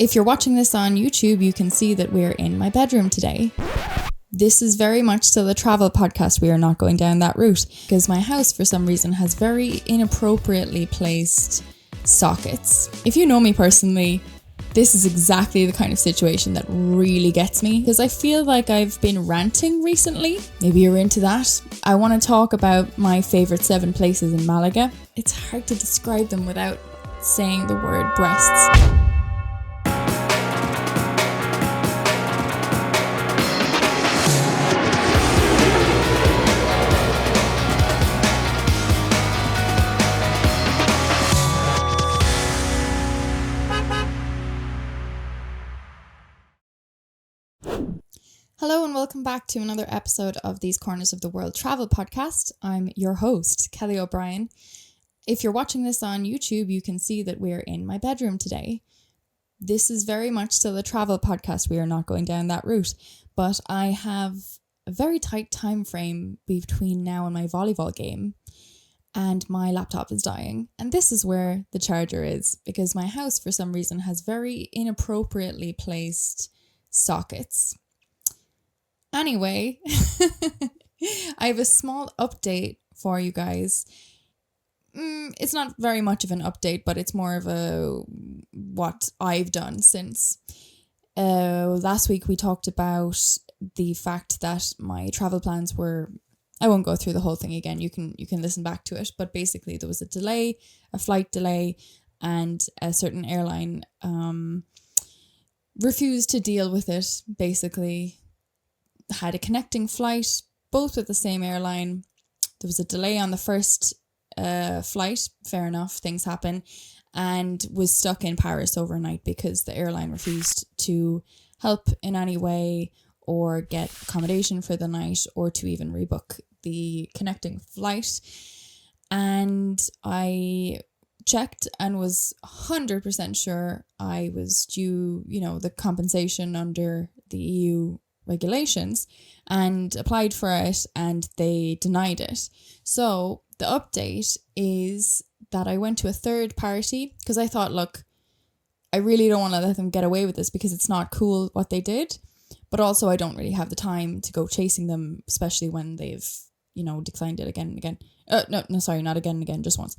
If you're watching this on YouTube, you can see that we're in my bedroom today. This is very much still a travel podcast. We are not going down that route because my house, for some reason, has very inappropriately placed sockets. If you know me personally, this is exactly the kind of situation that really gets me because I feel like I've been ranting recently. Maybe you're into that. I want to talk about my favorite 7 places in Malaga. It's hard to describe them without saying the word breasts. Hello and welcome back to another episode of These Corners of the World Travel Podcast. I'm your host, Kelly O'Brien. If you're watching this on YouTube, you can see that we're in my bedroom today. This is very much still a travel podcast. We are not going down that route, but I have a very tight time frame between now and my volleyball game, and my laptop is dying. And this is where the charger is because my house, for some reason, has very inappropriately placed sockets. Anyway, I have a small update for you guys. It's not very much of an update, but it's more of what I've done since. Last week we talked about the fact that my travel plans were, I won't go through the whole thing again. You can listen back to it, but basically there was a flight delay, and a certain airline refused to deal with it, basically. Had a connecting flight, both with the same airline. There was a delay on the first flight, fair enough, things happen, and was stuck in Paris overnight because the airline refused to help in any way or get accommodation for the night or to even rebook the connecting flight. And I checked and was 100% sure I was due, the compensation under the EU regulations, and applied for it, and they denied it. So the update is that I went to a third party because I thought, look, I really don't want to let them get away with this because it's not cool what they did, but also I don't really have the time to go chasing them, especially when they've declined it again and again. Not again and again, just once.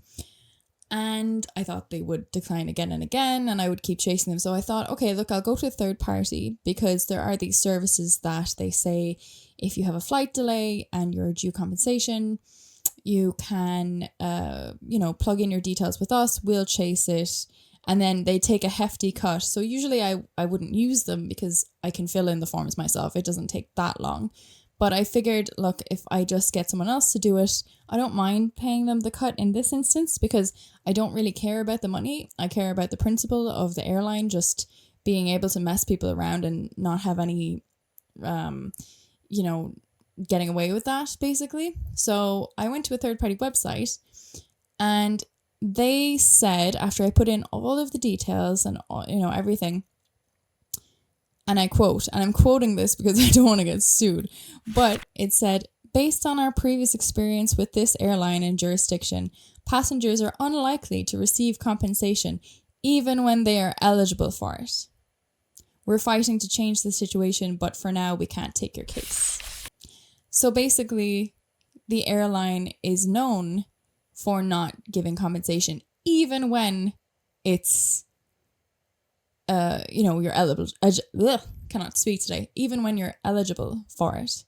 And I thought they would decline again and again, and I would keep chasing them. So I thought, okay, look, I'll go to a third party because there are these services that they say if you have a flight delay and you're due compensation, you can, plug in your details with us. We'll chase it. And then they take a hefty cut. So usually I wouldn't use them because I can fill in the forms myself. It doesn't take that long. But I figured, look, if I just get someone else to do it, I don't mind paying them the cut in this instance because I don't really care about the money. I care about the principle of the airline just being able to mess people around and not have any, getting away with that, basically. So I went to a third-party website, and they said, after I put in all of the details and, everything, and I quote, and I'm quoting this because I don't want to get sued, but it said, based on our previous experience with this airline and jurisdiction, passengers are unlikely to receive compensation even when they are eligible for it. We're fighting to change the situation, but for now we can't take your case. So basically, the airline is known for not giving compensation even when it's you're eligible. Cannot speak today. Even when you're eligible for it.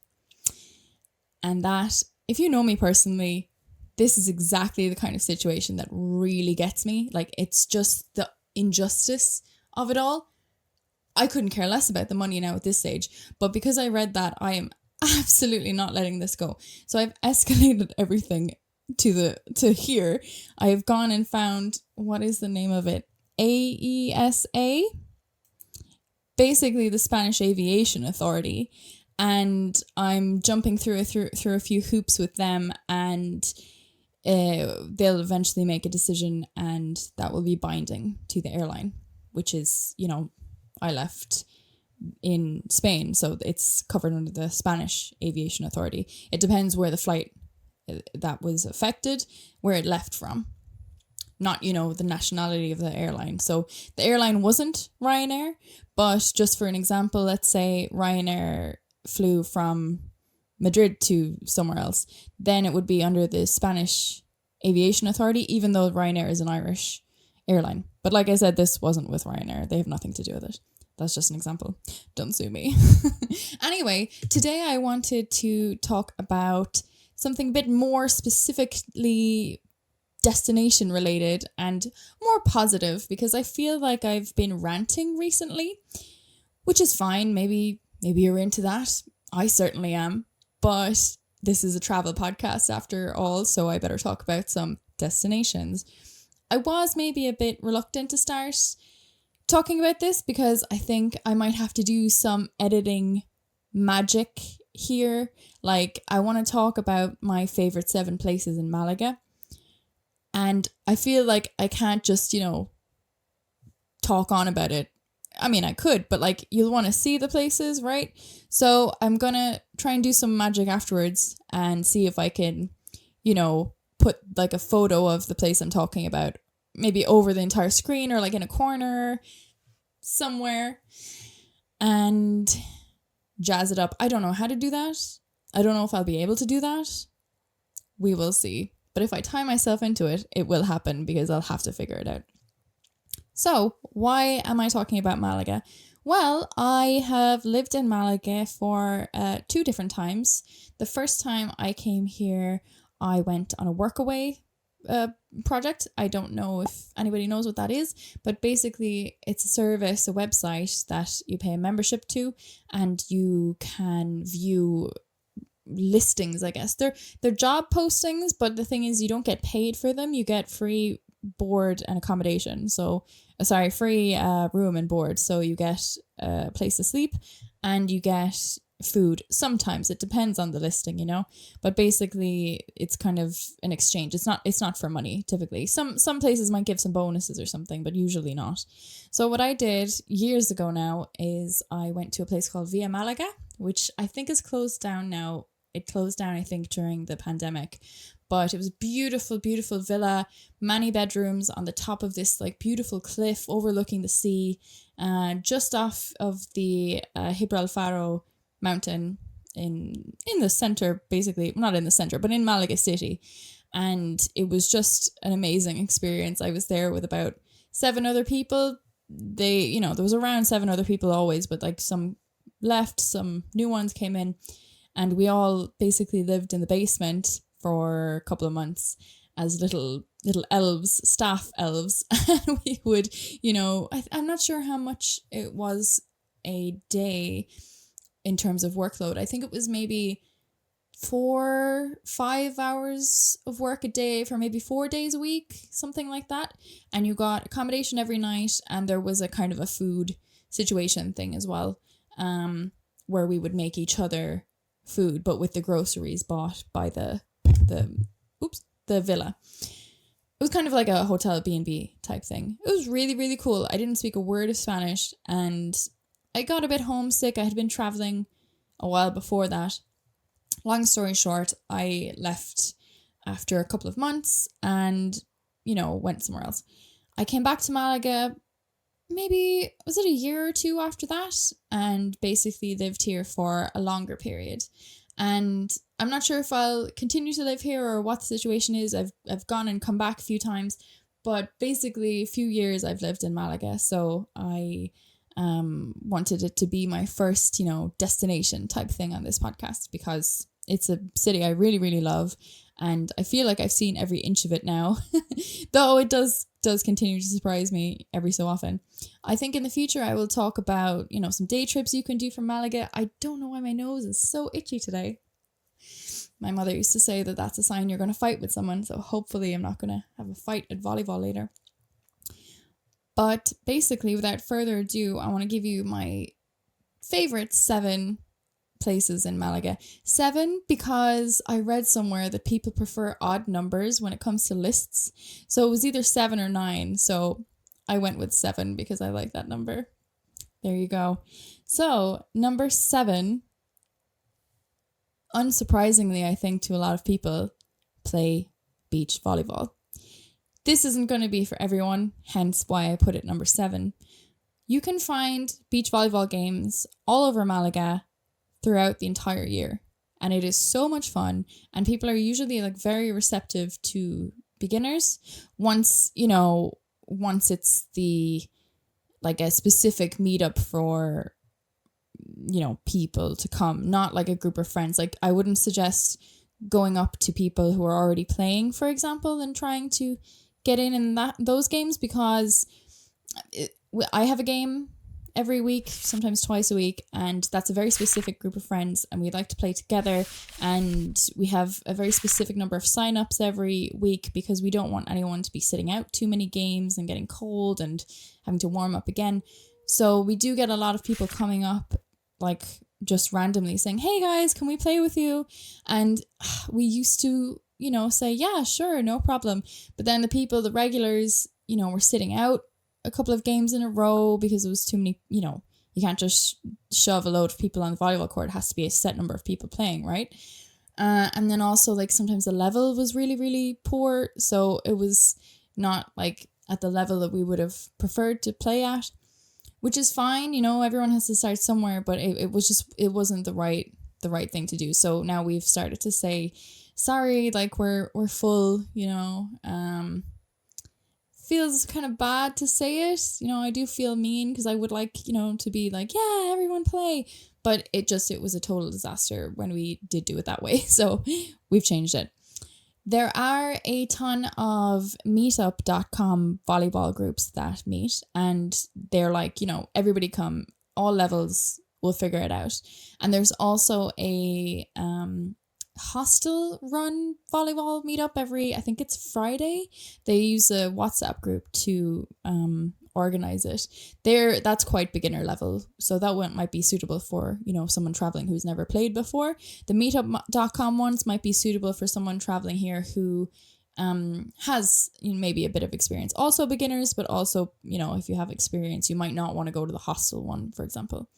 And that, if you know me personally, this is exactly the kind of situation that really gets me. Like, it's just the injustice of it all. I couldn't care less about the money now at this stage, but because I read that, I am absolutely not letting this go. So I've escalated everything to here. I have gone and found, what is the name of it? AESA, basically the Spanish Aviation Authority, and I'm jumping through a few hoops with them, and they'll eventually make a decision, and that will be binding to the airline, which is, I left in Spain, so it's covered under the Spanish Aviation Authority. It depends where the flight that was affected, where it left from. not, the nationality of the airline. So the airline wasn't Ryanair, but just for an example, let's say Ryanair flew from Madrid to somewhere else, then it would be under the Spanish Aviation Authority, even though Ryanair is an Irish airline. But like I said, this wasn't with Ryanair. They have nothing to do with it. That's just an example. Don't sue me. Anyway, today I wanted to talk about something a bit more specifically destination related and more positive, because I feel like I've been ranting recently, which is fine. Maybe you're into that. I certainly am. But this is a travel podcast after all, so I better talk about some destinations. I was maybe a bit reluctant to start talking about this because I think I might have to do some editing magic here. Like, I want to talk about my favorite 7 places in Malaga. And I feel like I can't just, talk on about it. I mean, I could, but like, you'll want to see the places, right? So I'm going to try and do some magic afterwards and see if I can, put like a photo of the place I'm talking about, maybe over the entire screen or like in a corner somewhere, and jazz it up. I don't know how to do that. I don't know if I'll be able to do that. We will see. But if I tie myself into it, it will happen because I'll have to figure it out. So, why am I talking about Malaga? Well, I have lived in Malaga for 2 different times. The first time I came here, I went on a workaway project. I don't know if anybody knows what that is, but basically it's a service, a website that you pay a membership to, and you can view listings, I guess. They're job postings, but the thing is you don't get paid for them. You get free board and accommodation. So, free room and board. So you get a place to sleep and you get food. Sometimes it depends on the listing, but basically it's kind of an exchange. It's not for money typically. Some places might give some bonuses or something, but usually not. So what I did years ago now is I went to a place called Via Malaga, which I think is closed down now. It closed down, I think, during the pandemic. But it was a beautiful, beautiful villa, many bedrooms on the top of this like beautiful cliff overlooking the sea, just off of the Gibralfaro mountain in the center, basically, not in the center, but in Malaga city. And it was just an amazing experience. I was there with about 7 other people. There was around 7 other people always, but like some left, some new ones came in. And we all basically lived in the basement for a couple of months as little elves, staff elves. And we would, I'm not sure how much it was a day in terms of workload. I think it was maybe 4-5 hours of work a day for maybe 4 days a week, something like that. And you got accommodation every night, and there was a kind of a food situation thing as well, where we would make each other food, but with the groceries bought by the villa. It was kind of like a hotel B&B type thing. It was really, really cool. I didn't speak a word of Spanish and I got a bit homesick. I had been traveling a while before that. Long story short, I left after a couple of months and, went somewhere else. I came back to Malaga, maybe, was it a year or 2 after that? And basically lived here for a longer period. And I'm not sure if I'll continue to live here or what the situation is. I've gone and come back a few times, but basically a few years I've lived in Malaga. So I wanted it to be my first, destination type thing on this podcast because it's a city I really, really love. And I feel like I've seen every inch of it now, though it does continue to surprise me every so often. I think in the future I will talk about, some day trips you can do from Malaga. I don't know why my nose is so itchy today. My mother used to say that that's a sign you're going to fight with someone. So hopefully I'm not going to have a fight at volleyball later. But basically, without further ado, I want to give you my favorite 7 places in Malaga. 7 because I read somewhere that people prefer odd numbers when it comes to lists. So it was either 7 or 9. So I went with 7 because I like that number. There you go. So number 7, unsurprisingly, I think to a lot of people, play beach volleyball. This isn't going to be for everyone, hence why I put it number 7. You can find beach volleyball games all over Malaga throughout the entire year. And it is so much fun. And people are usually like very receptive to beginners. Once it's the like a specific meetup for, people to come, not like a group of friends. Like I wouldn't suggest going up to people who are already playing, for example, and trying to get in those games, because I have a game every week, sometimes twice a week, and that's a very specific group of friends, and we like to play together, and we have a very specific number of sign-ups every week because we don't want anyone to be sitting out too many games and getting cold and having to warm up again. So we do get a lot of people coming up like just randomly saying, hey guys, can we play with you? And we used to, say, yeah, sure, no problem. But then the regulars, were sitting out a couple of games in a row because it was too many, you can't just shove a load of people on the volleyball court. It has to be a set number of people playing, right? And then also like sometimes the level was really, really poor. So it was not like at the level that we would have preferred to play at, which is fine. Everyone has to start somewhere, but it wasn't the right thing to do. So now we've started to say, sorry, like we're full, feels kind of bad to say it. I do feel mean because I would like, to be like, yeah, everyone play. But it was a total disaster when we did do it that way. So we've changed it. There are a ton of meetup.com volleyball groups that meet, and they're like, everybody come, all levels, we'll figure it out. And there's also a hostel run volleyball meetup I think it's Friday. They use a WhatsApp group to organize it. That's quite beginner level, so that one might be suitable for someone traveling who's never played before. The meetup.com ones might be suitable for someone traveling here who has maybe a bit of experience. Also beginners, but also if you have experience, you might not want to go to the hostel one, for example.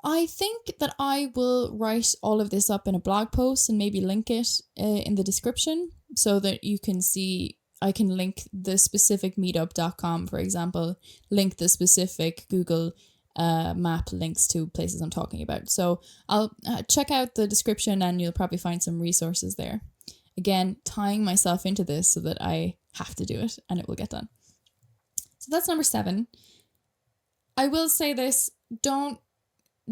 I think that I will write all of this up in a blog post and maybe link it in the description so that you can see. I can link the specific meetup.com, for example, link the specific Google map links to places I'm talking about. So I'll check out the description and you'll probably find some resources there. Again, tying myself into this so that I have to do it and it will get done. So that's number 7. I will say this, don't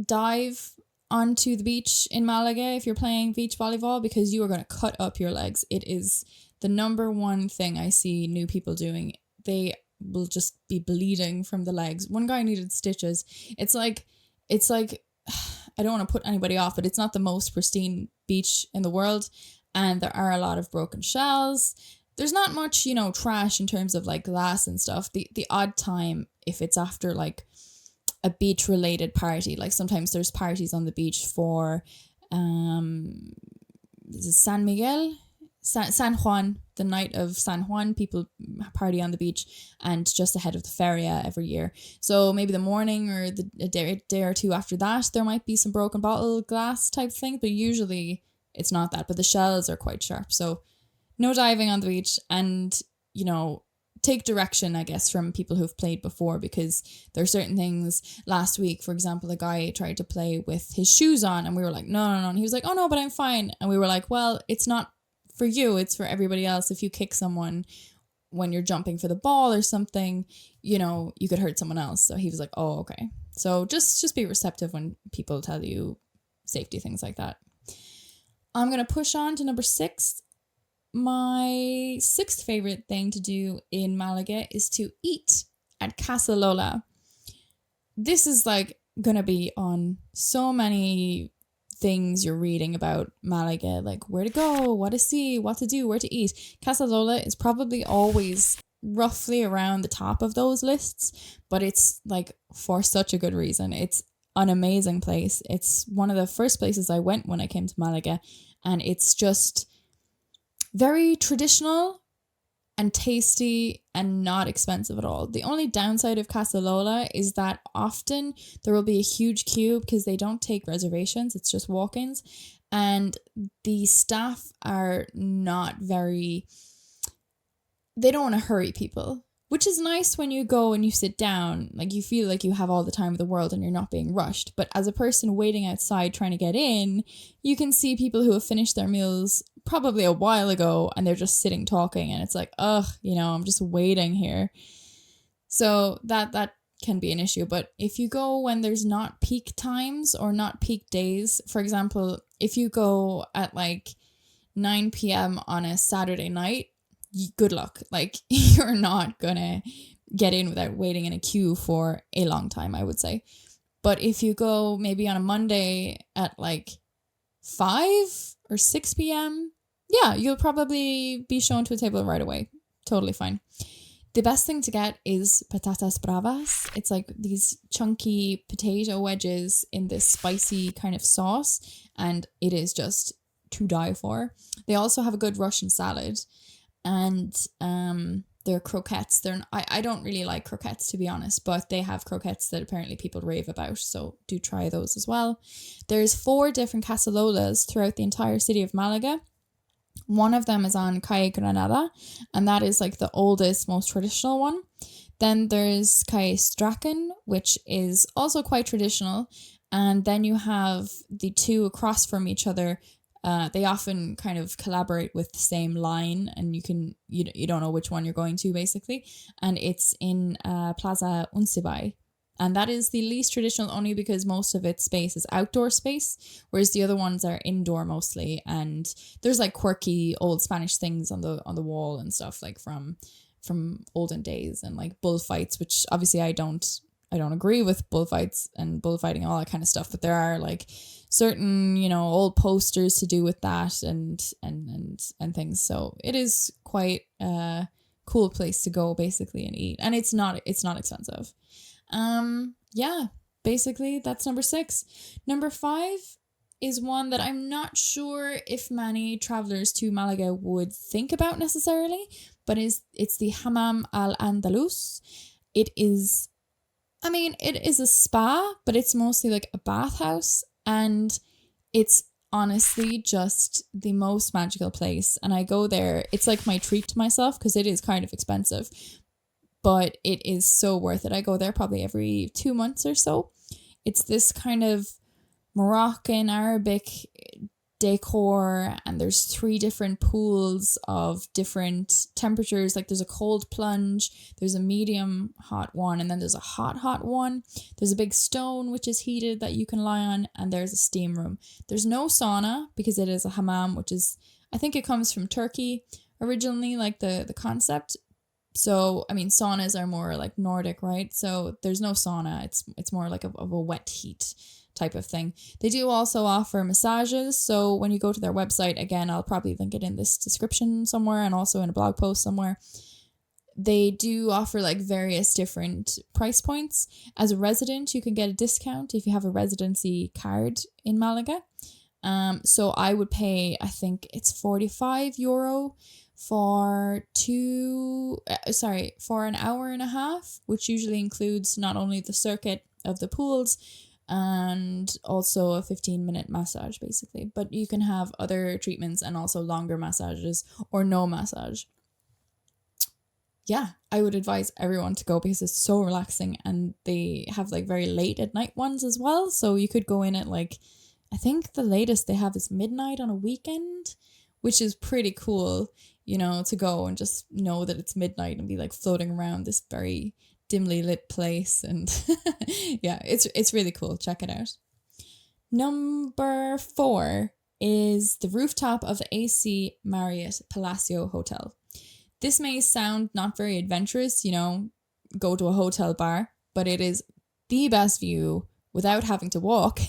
dive onto the beach in Malaga if you're playing beach volleyball, because you are going to cut up your legs. It is the number one thing I see new people doing. They will just be bleeding from the legs. One guy needed stitches. It's like I don't want to put anybody off, but it's not the most pristine beach in the world, and there are a lot of broken shells. There's not much, trash in terms of like glass and stuff. The odd time, if it's after like a beach related party, like sometimes there's parties on the beach for San Miguel, San Juan, the night of San Juan, people party on the beach and just ahead of the feria every year. So maybe the morning or a day or two after that, there might be some broken bottle glass type thing, but usually it's not that. But the shells are quite sharp. So no diving on the beach, and, take direction, I guess, from people who've played before, because there are certain things. Last week, for example, a guy tried to play with his shoes on and we were like, no. And he was like, oh no, but I'm fine. And we were like, well, it's not for you, it's for everybody else. If you kick someone when you're jumping for the ball or something, you could hurt someone else. So he was like, oh, okay. So just be receptive when people tell you safety things like that. I'm going to push on to number 6. My 6th favorite thing to do in Malaga is to eat at Casa Lola. This is like going to be on so many things you're reading about Malaga, like where to go, what to see, what to do, where to eat. Casa Lola is probably always roughly around the top of those lists, but it's like for such a good reason. It's an amazing place. It's one of the first places I went when I came to Malaga, and it's just very traditional and tasty and not expensive at all. The only downside of Casa Lola is that often there will be a huge queue because they don't take reservations. It's just walk-ins, and the staff are not very they don't want to hurry people, which is nice when you go and you sit down. Like, you feel like you have all the time of the world and you're not being rushed. But as a person waiting outside trying to get in, you can see people who have finished their meals probably a while ago and they're just sitting talking, and it's like, ugh, I'm just waiting here. So that can be an issue. But if you go when there's not peak times or not peak days, for example, if you go at like 9 p.m. on a Saturday night, good luck. Like, you're not gonna get in without waiting in a queue for a long time, I would say. But if you go maybe on a Monday at like 5 or 6 p.m., yeah, you'll probably be shown to a table right away. Totally fine. The best thing to get is patatas bravas. It's like these chunky potato wedges in this spicy kind of sauce, and it is just to die for. They also have a good Russian salad, and they're croquettes. I don't really like croquettes, to be honest, but they have croquettes that apparently people rave about, so do try those as well. There's 4 different Casa Lolas throughout the entire city of Malaga. One of them is on Calle Granada, and that is like the oldest, most traditional one. Then there's Calle Strachan, which is also quite traditional. And then you have the 2 across from each other. They often kind of collaborate with the same line, and you don't know which one you're going to, basically. And it's in Plaza Uncibai. And that is the least traditional, only because most of its space is outdoor space, whereas the other ones are indoor mostly. And there's like quirky old Spanish things on the wall and stuff, like from olden days, and like bullfights, which obviously I don't agree with bullfights and bullfighting and all that kind of stuff, but there are like certain, old posters to do with that and things. So it is quite a cool place to go, basically, and eat. And it's not expensive. Yeah, basically that's number 6. Number 5 is one that I'm not sure if many travelers to Malaga would think about necessarily, but it's the Hammam Al Andalus. It is a spa, but it's mostly like a bathhouse, and it's honestly just the most magical place. And I go there, it's like my treat to myself, because it is kind of expensive, but it is so worth it. I go there probably every 2 months or so. It's this kind of Moroccan Arabic decor, and there's 3 different pools of different temperatures. Like, there's a cold plunge, there's a medium hot one, and then there's a hot one. There's a big stone which is heated that you can lie on, and there's a steam room. There's no sauna because it is a hammam, which is, I think it comes from Turkey originally, like the concept. So, saunas are more like Nordic, right? So there's no sauna. It's more like of a wet heat type of thing. They do also offer massages. So when you go to their website, again, I'll probably link it in this description somewhere and also in a blog post somewhere. They do offer like various different price points. As a resident, you can get a discount if you have a residency card in Malaga. So I would pay, I think it's €45 for an hour and a half, which usually includes not only the circuit of the pools and also a 15-minute massage, basically. But you can have other treatments and also longer massages or no massage. Yeah, I would advise everyone to go because it's so relaxing, and they have like very late at night ones as well. So you could go in at like, I think the latest they have is midnight on a weekend, which is pretty cool, to go and just know that it's midnight and be like floating around this very dimly lit place. And yeah, it's really cool. Check it out. Number 4 is the rooftop of the AC Marriott Palacio Hotel. This may sound not very adventurous, go to a hotel bar, but it is the best view without having to walk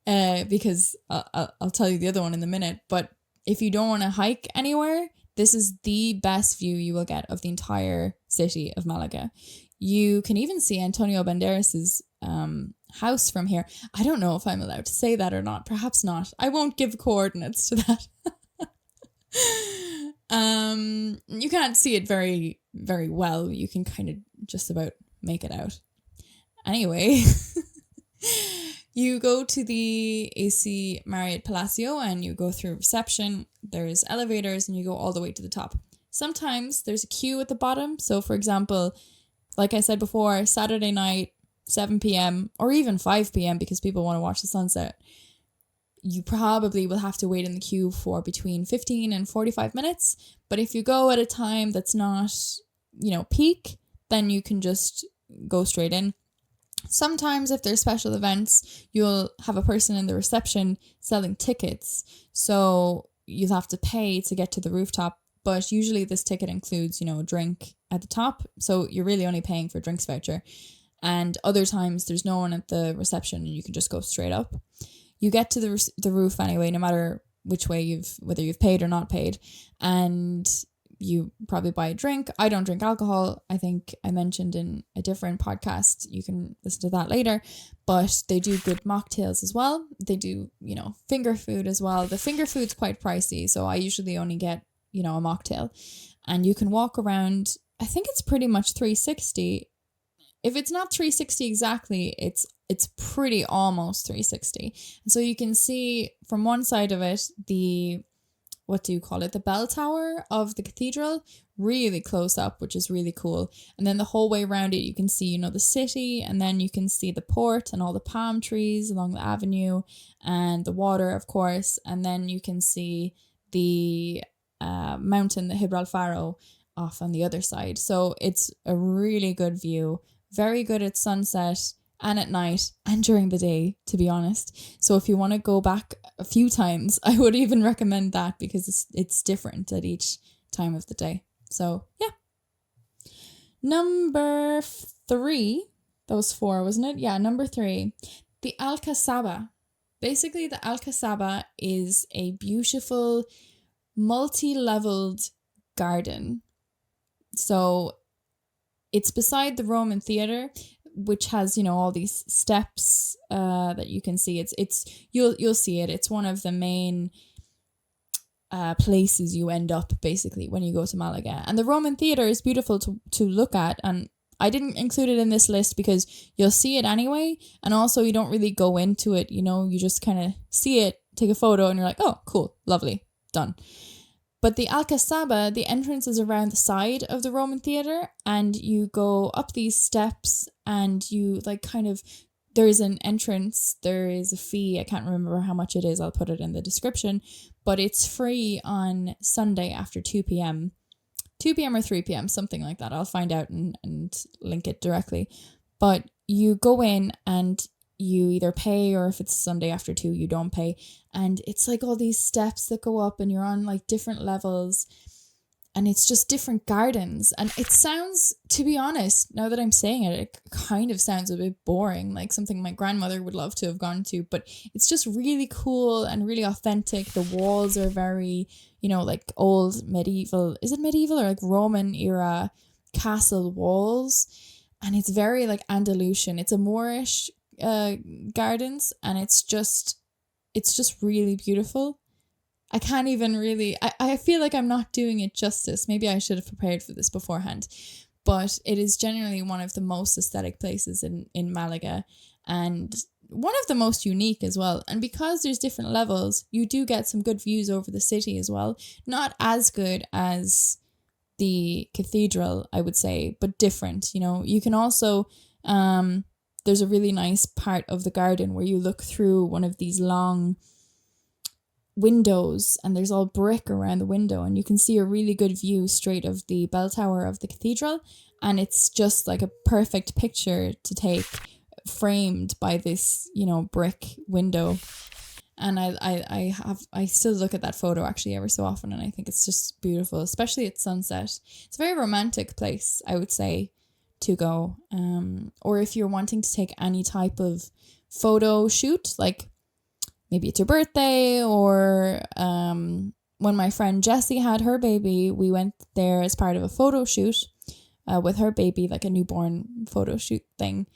because I'll tell you the other one in a minute. But if you don't want to hike anywhere, this is the best view you will get of the entire city of Malaga. You can even see Antonio Banderas's house from here. I don't know if I'm allowed to say that or not. Perhaps not. I won't give coordinates to that. You can't see it very, very well. You can kind of just about make it out. Anyway, you go to the AC Marriott Palacio and you go through reception. There's elevators and you go all the way to the top. Sometimes there's a queue at the bottom. So for example, like I said before, Saturday night, 7 p.m. or even 5 p.m. because people want to watch the sunset, you probably will have to wait in the queue for between 15 and 45 minutes. But if you go at a time that's not, peak, then you can just go straight in. Sometimes if there's special events, you'll have a person in the reception selling tickets. So you'll have to pay to get to the rooftop. But usually this ticket includes, a drink at the top. So you're really only paying for a drinks voucher. And other times there's no one at the reception and you can just go straight up. You get to the roof anyway, no matter which way whether you've paid or not paid. And you probably buy a drink. I don't drink alcohol. I think I mentioned in a different podcast. You can listen to that later. But they do good mocktails as well. They do, finger food as well. The finger food's quite pricey. So I usually only get, a mocktail. And you can walk around. I think it's pretty much 360. If it's not 360 exactly, it's pretty almost 360. And so you can see from one side of it, the bell tower of the cathedral, really close up, which is really cool. And then the whole way around it, you can see, the city, and then you can see the port and all the palm trees along the avenue and the water, of course. And then you can see the mountain, the Gibralfaro, off on the other side. So it's a really good view. Very good at sunset and at night and during the day, to be honest. So if you want to go back a few times, I would even recommend that because it's different at each time of the day. So yeah. Number 3, that was 4, wasn't it? Yeah, number 3, the Alcazaba. Basically, the Alcazaba is a beautiful multi-leveled garden. So it's beside the Roman Theatre, which has, all these steps that you can see. You'll see it. It's one of the main places you end up basically when you go to Malaga. And the Roman Theatre is beautiful to look at. And I didn't include it in this list because you'll see it anyway. And also you don't really go into it, you just kind of see it, take a photo, and you're like, oh, cool, lovely, done. But the Alcazaba, the entrance is around the side of the Roman Theatre, and you go up these steps and you there is an entrance, there is a fee. I can't remember how much it is. I'll put it in the description, but it's free on Sunday after 2 p.m. 2 p.m. or 3 p.m., something like that. I'll find out and link it directly. But you go in and you either pay, or if it's Sunday after 2, you don't pay. And it's like all these steps that go up and you're on like different levels, and it's just different gardens. And it sounds, to be honest, now that I'm saying it, it kind of sounds a bit boring, like something my grandmother would love to have gone to, but it's just really cool and really authentic. The walls are very, like old medieval, is it medieval or like Roman era castle walls? And it's very like Andalusian. It's a Moorish gardens, and it's just really beautiful. I can't even really, I feel like I'm not doing it justice. Maybe I should have prepared for this beforehand, but it is generally one of the most aesthetic places in Malaga, and one of the most unique as well. And because there's different levels, you do get some good views over the city as well. Not as good as the cathedral, I would say, but different. You can also there's a really nice part of the garden where you look through one of these long windows, and there's all brick around the window, and you can see a really good view straight of the bell tower of the cathedral. And it's just like a perfect picture to take, framed by this, brick window. And I still look at that photo actually ever so often, and I think it's just beautiful, especially at sunset. It's a very romantic place, I would say, to go. Or if you're wanting to take any type of photo shoot, like maybe it's your birthday, or when my friend Jessie had her baby, we went there as part of a photo shoot with her baby, like a newborn photo shoot thing.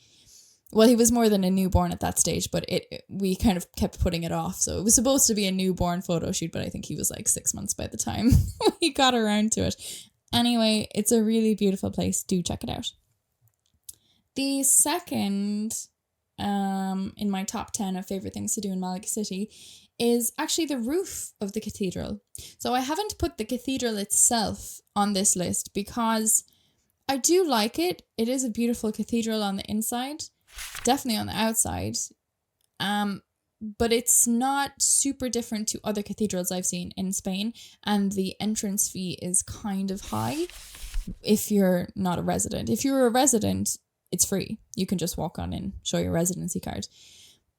Well, he was more than a newborn at that stage, but we kind of kept putting it off. So it was supposed to be a newborn photo shoot, but I think he was like 6 months by the time we got around to it. Anyway, it's a really beautiful place. Do check it out. The second in my top 10 of favorite things to do in Malaga City is actually the roof of the cathedral. So I haven't put the cathedral itself on this list because I do like it. It is a beautiful cathedral on the inside, definitely on the outside. But it's not super different to other cathedrals I've seen in Spain, and the entrance fee is kind of high if you're not a resident. If you're a resident, it's free. You can just walk on in, show your residency card.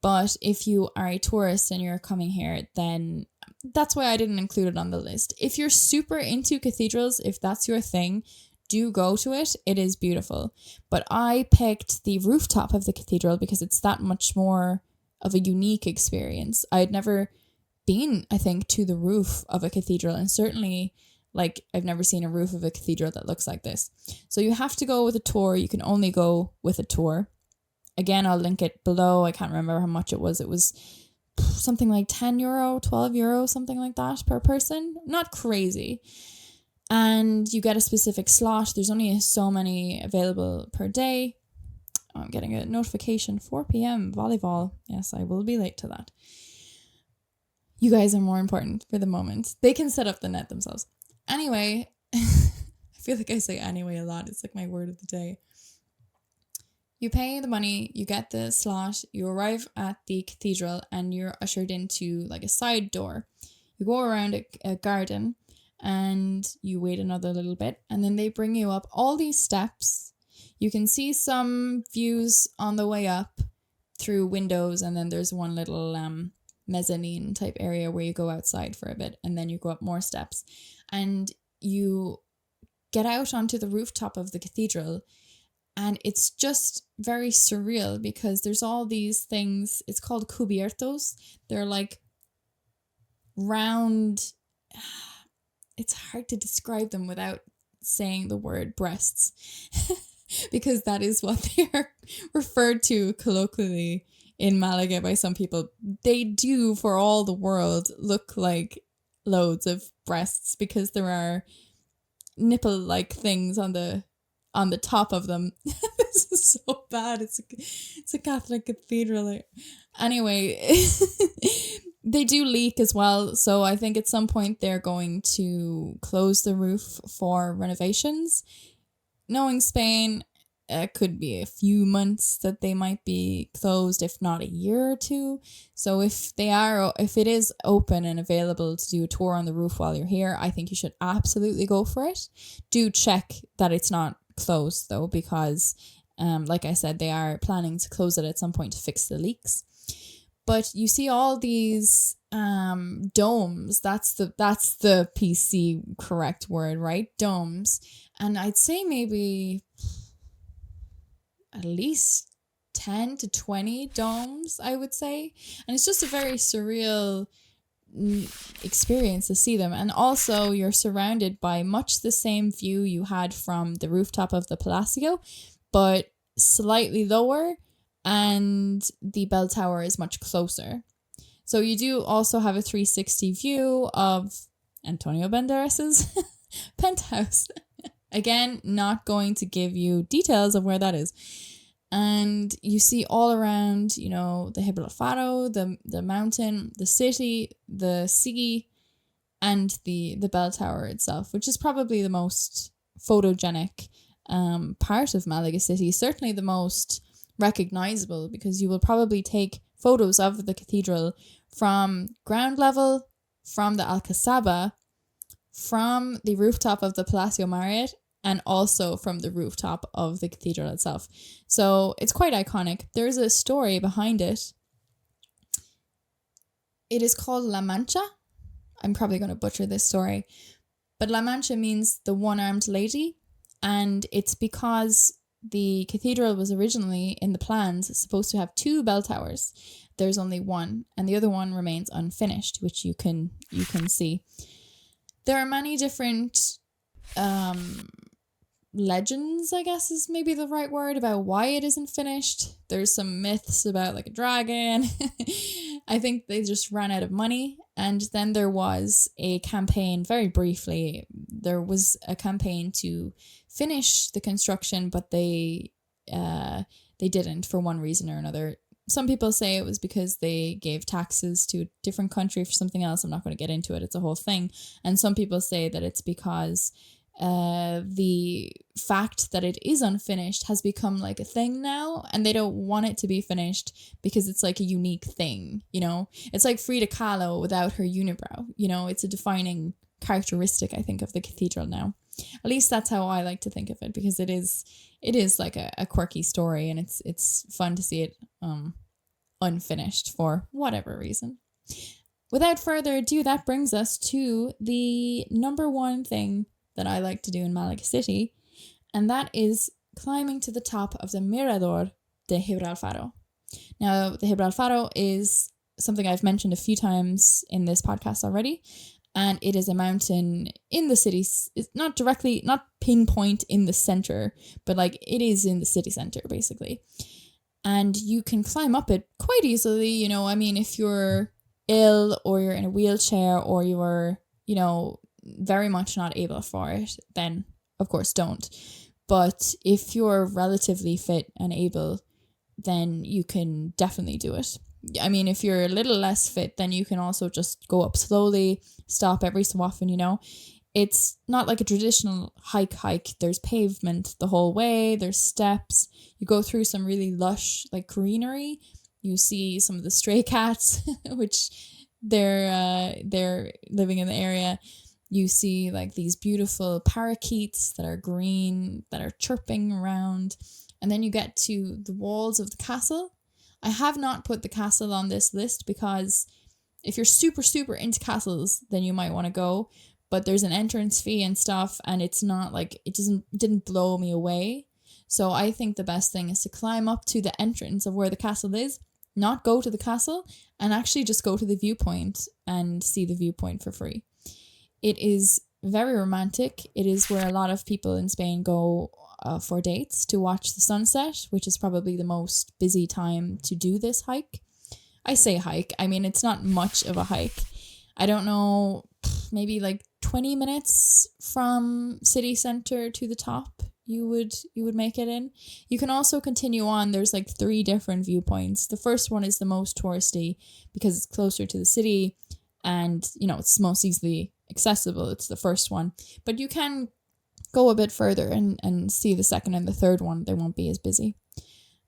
But if you are a tourist and you're coming here, then that's why I didn't include it on the list. If you're super into cathedrals, if that's your thing, do go to it. It is beautiful. But I picked the rooftop of the cathedral because it's that much more of a unique experience. I had never been, I think, to the roof of a cathedral, and certainly I've never seen a roof of a cathedral that looks like this. So you have to go with a tour. You can only go with a tour. Again, I'll link it below. I can't remember how much it was. It was something like €10, €12, something like that per person. Not crazy. And you get a specific slot. There's only so many available per day. I'm getting a notification, 4 p.m. volleyball. Yes, I will be late to that. You guys are more important for the moment. They can set up the net themselves. Anyway, I feel like I say anyway a lot. It's like my word of the day. You pay the money, you get the slot, you arrive at the cathedral, and you're ushered into a side door. You go around a garden and you wait another little bit, and then they bring you up all these steps. You can see some views on the way up through windows, and then there's one little mezzanine type area where you go outside for a bit, and then you go up more steps. And you get out onto the rooftop of the cathedral, and it's just very surreal because there's all these things. It's called cubiertos. They're round. It's hard to describe them without saying the word breasts because that is what they are referred to colloquially in Malaga by some people. They do, for all the world, look like loads of breasts because there are nipple-like things on the top of them. This is so bad. It's a Catholic cathedral. Anyway, they do leak as well. So I think at some point they're going to close the roof for renovations. Knowing Spain, it could be a few months that they might be closed, if not a year or two. So if it is open and available to do a tour on the roof while you're here, I think you should absolutely go for it. Do check that it's not closed though, because like I said, they are planning to close it at some point to fix the leaks. But you see all these domes. That's the PC correct word, right? Domes. And I'd say maybe at least 10 to 20 domes, I would say. And it's just a very surreal experience to see them. And also you're surrounded by much the same view you had from the rooftop of the Palacio, but slightly lower, and the bell tower is much closer. So you do also have a 360 view of Antonio Banderas's penthouse. Again, not going to give you details of where that is. And you see all around, the Gibralfaro, the mountain, the city, the sea, and the bell tower itself, which is probably the most photogenic part of Malaga City. Certainly the most recognizable, because you will probably take photos of the cathedral from ground level, from the Alcazaba, from the rooftop of the Palacio Marriott, and also from the rooftop of the cathedral itself. So it's quite iconic. There's a story behind it. It is called La Mancha. I'm probably going to butcher this story, but La Mancha means the one-armed lady, and it's because the cathedral was originally in the plans supposed to have 2 bell towers. There's only one, and the other one remains unfinished, which you can see. There are many different legends, I guess is maybe the right word, about why it isn't finished. There's some myths about a dragon. I think they just ran out of money. And then there was a campaign, very briefly, there was a campaign to finish the construction, but they didn't for one reason or another. some people say it was because they gave taxes to a different country for something else. I'm not going to get into it. It's a whole thing. And some people say that it's because the fact that it is unfinished has become like a thing now, and they don't want it to be finished because it's like a unique thing, you know? It's like Frida Kahlo without her unibrow, you know? It's a defining characteristic, I think, of the cathedral now. At least that's how I like to think of it, because it is like a quirky story, and it's fun to see it unfinished for whatever reason. Without further ado, that brings us to the number one thing that I like to do in Malaga City, and that is climbing to the top of the Mirador de Gibralfaro. Now, the Gibralfaro is something I've mentioned a few times in this podcast already, and it is a mountain in the city. It's not pinpoint in the center, but like it is in the city center, basically. And you can climb up it quite easily, you know. I mean, if you're ill or you're in a wheelchair or you're, you know, very much not able for it, then of course don't. But if you're relatively fit and able, then you can definitely do it. I mean, if you're a little less fit, then you can also just go up slowly, stop every so often, you know. It's not like a traditional hike. There's pavement the whole way, there's steps. You go through some really lush like greenery. You see some of the stray cats, which they're living in the area. You see like these beautiful parakeets that are green, that are chirping around. And then you get to the walls of the castle. I have not put the castle on this list because if you're super, super into castles, then you might want to go. But there's an entrance fee and stuff, and it's not like, didn't blow me away. So I think the best thing is to climb up to the entrance of where the castle is, not go to the castle, and actually just go to the viewpoint and see the viewpoint for free. It is very romantic. It is where a lot of people in Spain go for dates to watch the sunset, which is probably the most busy time to do this hike. I say hike, I mean, it's not much of a hike. I don't know, maybe like 20 minutes from city center to the top you would make it in. You can also continue on. There's like 3 different viewpoints. The first one is the most touristy because it's closer to the city and, you know, it's most easily accessible. It's the first one. But you can go a bit further and see the second and the third one. They won't be as busy.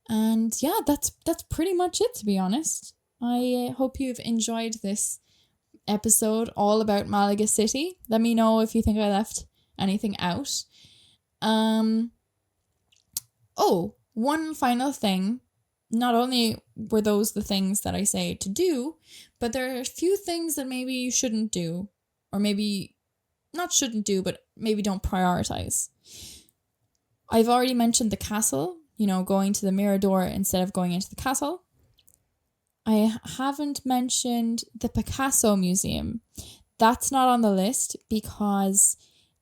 And yeah, that's pretty much it, to be honest. I hope you've enjoyed this episode all about Malaga City. Let me know if you think I left anything out. One final thing. Not only were those the things that I say to do, but there are a few things that maybe you shouldn't do, or maybe not shouldn't do, but maybe don't prioritize. I've already mentioned the castle, you know, going to the Mirador instead of going into the castle. I haven't mentioned the Picasso Museum. That's not on the list because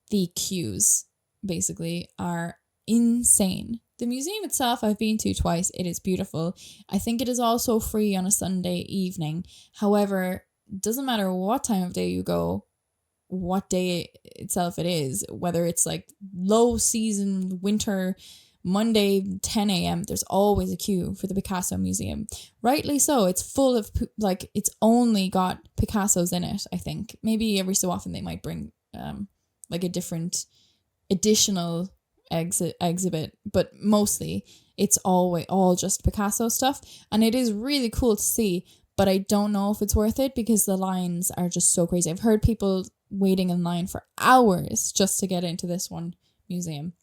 the queues basically are insane. The museum itself I've been to twice. It is beautiful. I think it is also free on a Sunday evening. However, it doesn't matter what time of day you go, what day itself it is, whether it's like low season, winter, Monday, 10 a.m., there's always a queue for the Picasso Museum. Rightly so. It's full of, like, it's only got Picassos in it, I think. Maybe every so often they might bring like a different additional exhibit, but mostly it's all just Picasso stuff. And it is really cool to see, but I don't know if it's worth it because the lines are just so crazy. I've heard people waiting in line for hours just to get into this one museum.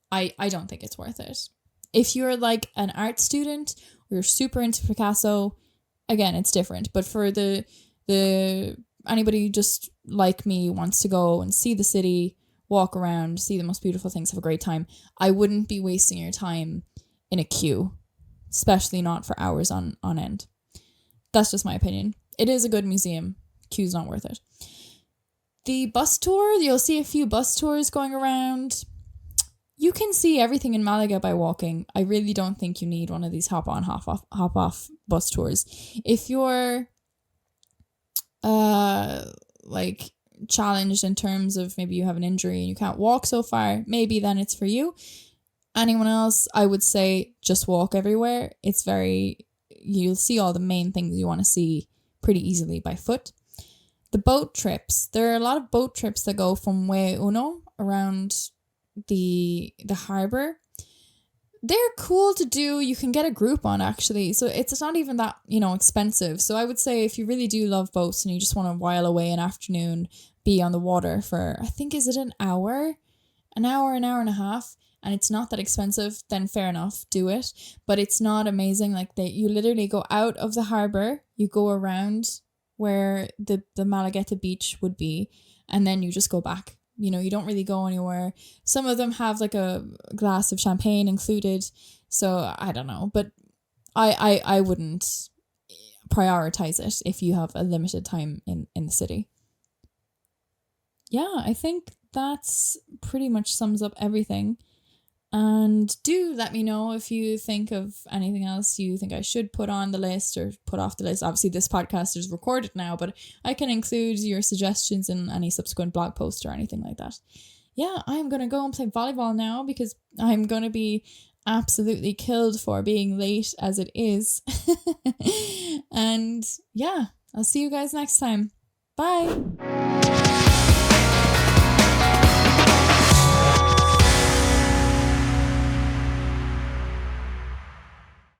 I don't think it's worth it. If you're like an art student or you're super into Picasso, again, it's different. But for the anybody just like me wants to go and see the city, walk around, see the most beautiful things, have a great time, I wouldn't be wasting your time in a queue, especially not for hours on end. That's just my opinion. It is a good museum. Queue's not worth it. The bus tour, you'll see a few bus tours going around. You can see everything in Malaga by walking. I really don't think you need one of these hop on, hop off bus tours. If you're like challenged in terms of maybe you have an injury and you can't walk so far, maybe then it's for you. Anyone else, I would say just walk everywhere. It's very, you'll see all the main things you want to see pretty easily by foot. The boat trips. There are a lot of boat trips that go from Way Uno around the harbour. They're cool to do. You can get a group on, actually. So it's not even that, expensive. So I would say if you really do love boats and you just want to while away an afternoon, be on the water for, I think, is it an hour? An hour and a half. And it's not that expensive, then fair enough, do it. But it's not amazing. Like you literally go out of the harbour, you go around where the Malaga beach would be, and then you just go back. You don't really go anywhere. Some of them have like a glass of champagne included. So I don't know. But I wouldn't prioritize it if you have a limited time in the city. Yeah, I think that's pretty much sums up everything. And do let me know if you think of anything else you think I should put on the list or put off the list. Obviously, this podcast is recorded now, but I can include your suggestions in any subsequent blog post or anything like that. Yeah, I'm going to go and play volleyball now because I'm going to be absolutely killed for being late as it is. And yeah, I'll see you guys next time. Bye.